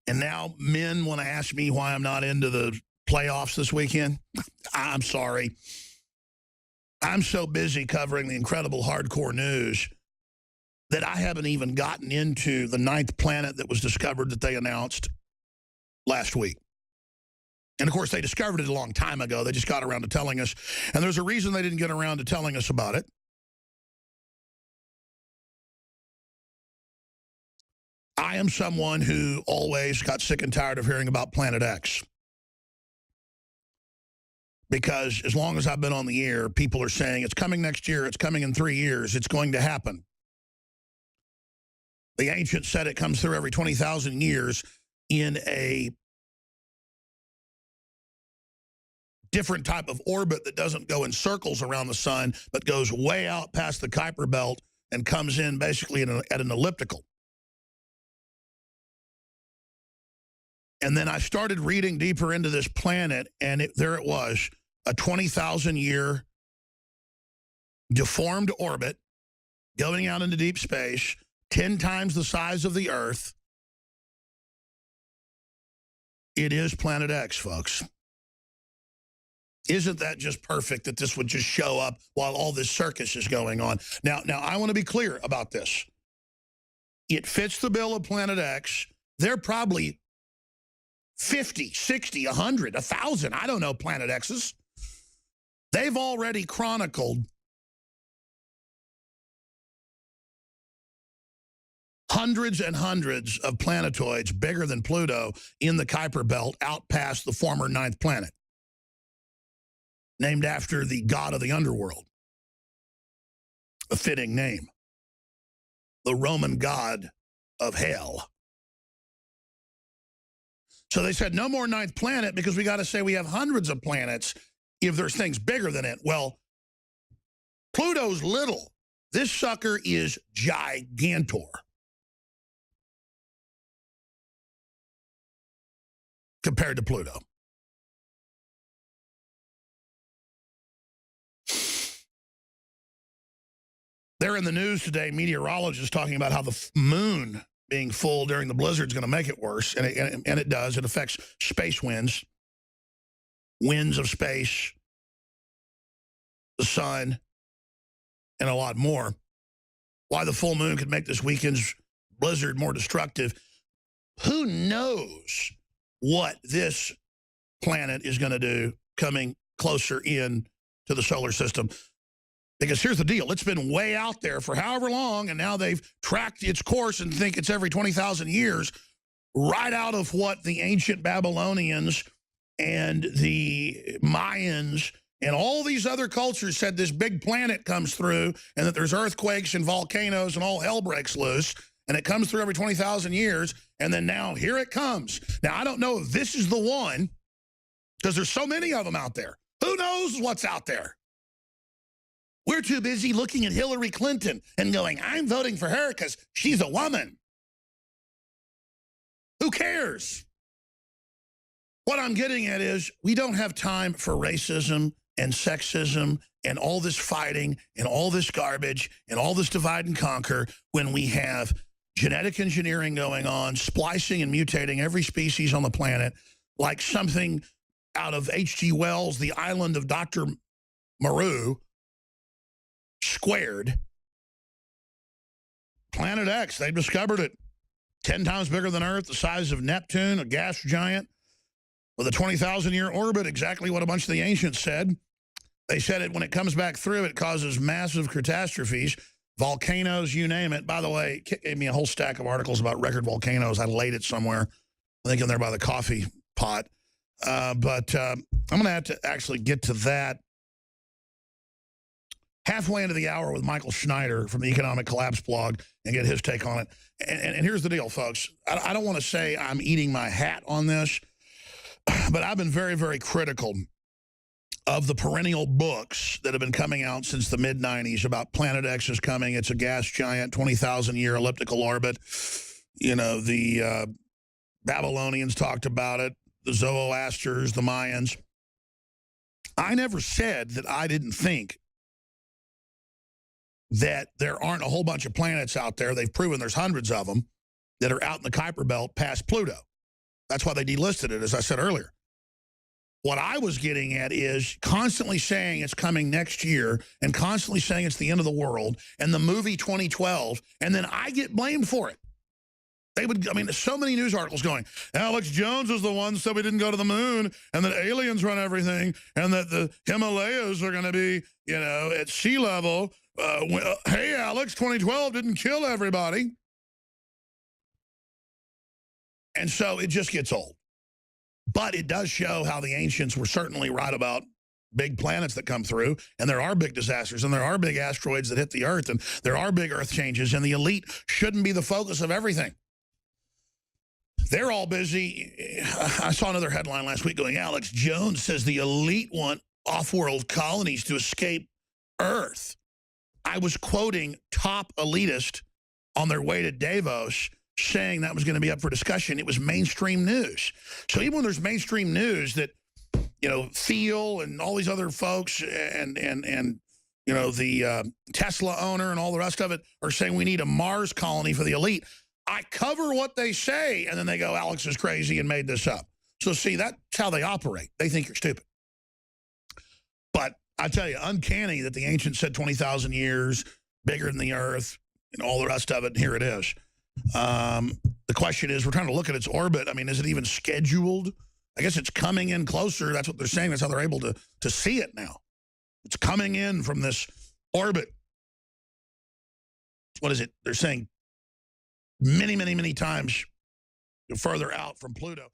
And now men want to ask me why I'm not into the playoffs this weekend. I'm sorry. I'm so busy covering the incredible hardcore news that I haven't even gotten into the 9th planet that was discovered that they announced last week. And, of course, they discovered it a long time ago. They just got around to telling us. And there's a reason they didn't get around to telling us about it. I am someone who always got sick and tired of hearing about Planet X. Because as long as I've been on the air, people are saying it's coming next year, it's coming in 3 years, it's going to happen. The ancients said it comes through every 20,000 years in a different type of orbit that doesn't go in circles around the sun, but goes way out past the Kuiper Belt and comes in basically at an elliptical. And then I started reading deeper into this planet, and there it was, a 20,000-year deformed orbit going out into deep space, 10 times the size of the Earth. It is Planet X, folks. Isn't that just perfect that this would just show up while all this circus is going on? Now I want to be clear about this. It fits the bill of Planet X. They're probably 50, 60, 100, 1,000, I don't know, Planet X's. They've already chronicled hundreds and hundreds of planetoids bigger than Pluto in the Kuiper Belt out past the former 9th planet, named after the god of the underworld. A fitting name. The Roman god of hell. So they said no more 9th planet because we got to say we have hundreds of planets if there's things bigger than it. Well, Pluto's little. This sucker is gigantor. Compared to Pluto. They're in the news today, meteorologists talking about how the moon being full during the blizzard is going to make it worse, and it does. It affects space winds, winds of space, the sun, and a lot more. Why the full moon could make this weekend's blizzard more destructive. Who knows what this planet is going to do coming closer in to the solar system? Because here's the deal. It's been way out there for however long, and now they've tracked its course and think it's every 20,000 years, right out of what the ancient Babylonians and the Mayans and all these other cultures said this big planet comes through and that there's earthquakes and volcanoes and all hell breaks loose, and it comes through every 20,000 years, and then now here it comes. Now, I don't know if this is the one, because there's so many of them out there. Who knows what's out there? We're too busy looking at Hillary Clinton and going, I'm voting for her because she's a woman. Who cares? What I'm getting at is we don't have time for racism and sexism and all this fighting and all this garbage and all this divide and conquer when we have genetic engineering going on, splicing and mutating every species on the planet like something out of H.G. Wells' The Island of Dr. Moreau, squared. Planet X, they've discovered it. 10 times bigger than Earth, the size of Neptune, a gas giant, with a 20,000-year orbit, exactly what a bunch of the ancients said. They said it when it comes back through, it causes massive catastrophes, volcanoes, you name it. By the way, Kit gave me a whole stack of articles about record volcanoes. I laid it somewhere, I think in there by the coffee pot. But I'm going to have to actually get to that halfway into the hour with Michael Schneider from the Economic Collapse blog and get his take on it. And here's the deal, folks. I don't want to say I'm eating my hat on this, but I've been very, very critical of the perennial books that have been coming out since the mid-90s about Planet X is coming. It's a gas giant, 20,000-year elliptical orbit. You know, the Babylonians talked about it, the Zoroasters, the Mayans. I never said that I didn't think that there aren't a whole bunch of planets out there. They've proven there's hundreds of them that are out in the Kuiper Belt past Pluto. That's why they delisted it, as I said earlier. What I was getting at is constantly saying it's coming next year and constantly saying it's the end of the world and the movie 2012, and then I get blamed for it. They would, I mean, so many news articles going, Alex Jones is the one who said we didn't go to the moon and that aliens run everything and that the Himalayas are going to be, you know, at sea level. Hey, Alex, 2012 didn't kill everybody. And so it just gets old. But it does show how the ancients were certainly right about big planets that come through, and there are big disasters, and there are big asteroids that hit the Earth, and there are big Earth changes, and the elite shouldn't be the focus of everything. They're all busy. I saw another headline last week going, Alex Jones says the elite want off-world colonies to escape Earth. I was quoting top elitist on their way to Davos saying that was going to be up for discussion. It was mainstream news. So even when there's mainstream news that, you know, Thiel and all these other folks and you know, the Tesla owner and all the rest of it are saying we need a Mars colony for the elite, I cover what they say, and then they go, Alex is crazy and made this up. So see, that's how they operate. They think you're stupid. But I tell you, uncanny that the ancients said 20,000 years, bigger than the Earth, and all the rest of it, and here it is. The question is, we're trying to look at its orbit. I mean, is it even scheduled? I guess it's coming in closer. That's what they're saying. That's how they're able to see it now. It's coming in from this orbit. What is it? They're saying many, many, many times further out from Pluto.